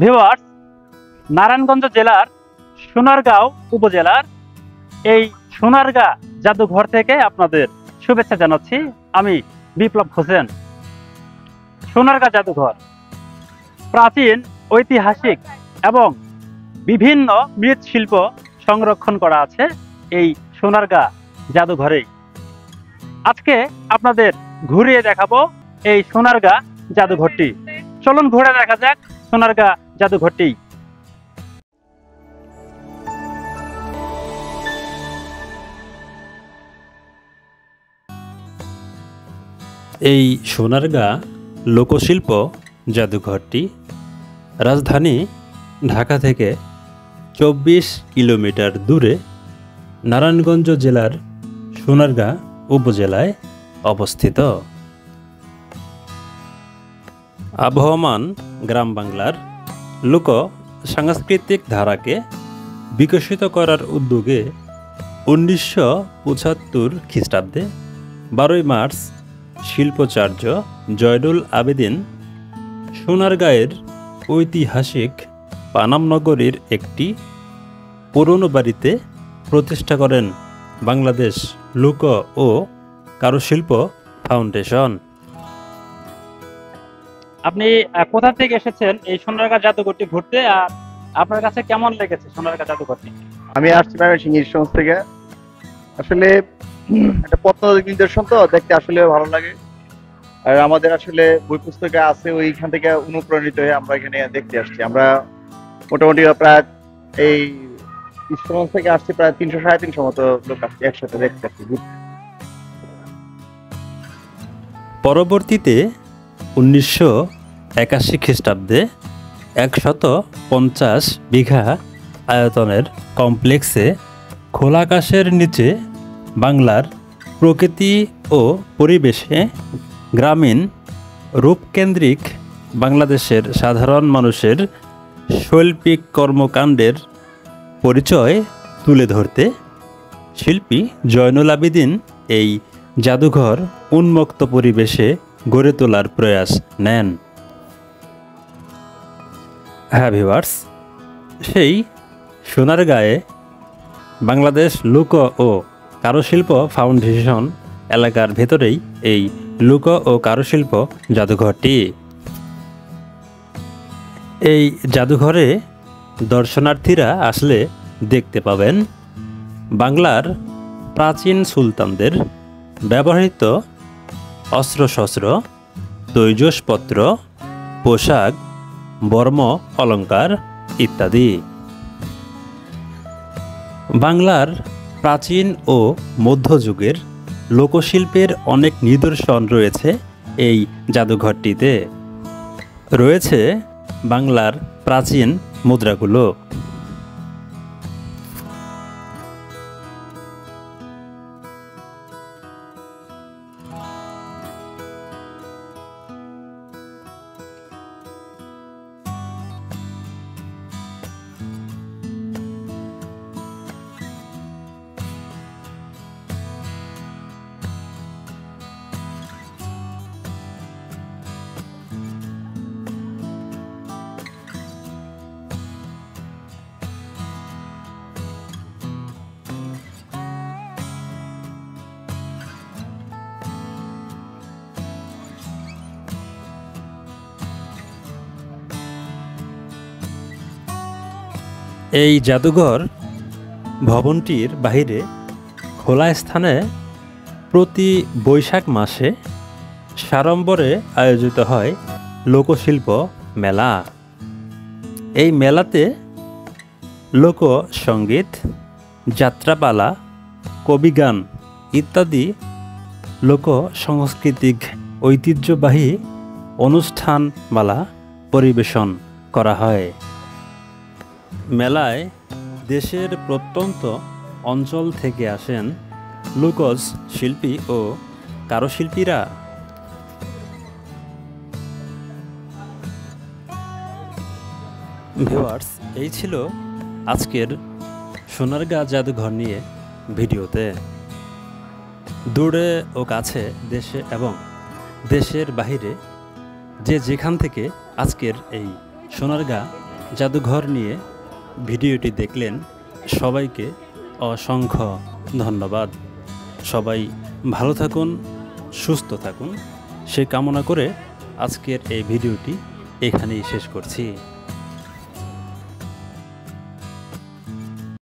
Viewers, Narayanganj জেলার সোনারগাঁও উপজেলার এই সোনারগাঁ জাদুঘর থেকে আপনাদের শুভেচ্ছা জানাচ্ছি। আমি বিপ্লব হোসেন। সোনারগাঁ জাদুঘর প্রাচীন, ঐতিহাসিক এবং বিভিন্ন মৃৎশিল্প সংরক্ষণ করা আছে এই সোনারগাঁ জাদুঘরেই। আজকে আপনাদের ঘুরিয়ে দেখাবো এই সোনারগাঁ জাদুঘরটি। চলুন ঘুরে দেখা যাক সোনারগাঁ জাদুঘরটি। এই সোনারগাঁ লোকশিল্প জাদুঘরটি রাজধানী ঢাকা থেকে 24 কিলোমিটার দূরে নারায়ণগঞ্জ জেলার সোনারগাঁ উপজেলায় অবস্থিত। আবহমান গ্রাম বাংলার লোক সাংস্কৃতিক ধারাকে বিকশিত করার উদ্যোগে 1975 খ্রিস্টাব্দে 12 মার্চ শিল্পাচার্য জয়নুল আবেদিন সোনারগাঁয়ের ঐতিহাসিক পানাম নগরীর একটি পুরনো বাড়িতে প্রতিষ্ঠা করেন বাংলাদেশ লোক ও কারুশিল্প ফাউন্ডেশন। আপনি কোথা থেকে এসেছেন এই সোনারগাঁ জাদুঘরটি ঘুরতে, আর আপনার কাছে কেমন লেগেছে সোনারগাঁ জাদুঘরটি? আমি আসছি সিঙ্গির থেকে। আসলে একটা পত্র নিদর্শন তো দেখতে আসলে ভালো লাগে, আর আমাদের আসলে বই পুস্তকে আছে, ওইখান থেকে অনুপ্রাণিত হয়ে আমরা এখানে দেখতে আসছি। আমরা মোটামুটি প্রায় এই ঈশ্বরগঞ্জ থেকে আসছি, প্রায় 300-350 মতো লোক আসছে একসাথে দেখতে আসছি। পরবর্তীতে 1981 খ্রিস্টাব্দে 150 বিঘা আয়তনের কমপ্লেক্সে খোলা আকাশের নিচে বাংলার প্রকৃতি ও পরিবেশে গ্রামীণ রূপকেন্দ্রিক বাংলাদেশের সাধারণ মানুষের শৈল্পিক কর্মকাণ্ডের পরিচয় তুলে ধরতে শিল্পী জয়নুল আবেদিন এই জাদুঘর উন্মুক্ত পরিবেশে গড়ে তোলার প্রয়াস নেন। হ্যাঁ ভিউয়ার্স, সেই সোনারগাঁয়ে বাংলাদেশ লোক ও কারুশিল্প ফাউন্ডেশন এলাকার ভেতরেই এই লোক ও কারুশিল্প জাদুঘরটি। এই জাদুঘরে দর্শনার্থীরা আসলে দেখতে পাবেন বাংলার প্রাচীন সুলতানদের ব্যবহৃত অস্ত্রশস্ত্র, তৈজসপত্র, পোশাক, বর্ম অলঙ্কার ইত্যাদি। বাংলার প্রাচীন ও মধ্যযুগের লোকশিল্পের অনেক নিদর্শন রয়েছে এই জাদুঘরটিতে। রয়েছে বাংলার প্রাচীন মুদ্রাগুলো। এই জাদুঘর ভবনটির বাইরে খোলা স্থানে প্রতি বৈশাখ মাসে সাড়ম্বরে আয়োজিত হয় লোকশিল্প মেলা। এই মেলাতে লোকসঙ্গীত, যাত্রাপালা, কবিগান ইত্যাদি লোক সাংস্কৃতিক ঐতিহ্যবাহী অনুষ্ঠানমালা পরিবেশন করা হয়। মেলায় দেশের প্রত্যন্ত অঞ্চল থেকে আসেন লোকজ শিল্পী ও কারুশিল্পীরা। ভিউয়ার্স, এই ছিল আজকের সোনারগাঁ জাদুঘর নিয়ে ভিডিওতে। দূরে ও কাছে, দেশে এবং দেশের বাহিরে যে যেখান থেকে আজকের এই সোনারগাঁ জাদুঘর নিয়ে ভিডিওটি দেখলেন সবাইকে অসংখ্য ধন্যবাদ। সবাই ভালো থাকুন, সুস্থ থাকুন সে কামনা করে আজকের এই ভিডিওটি এখানেই শেষ করছি।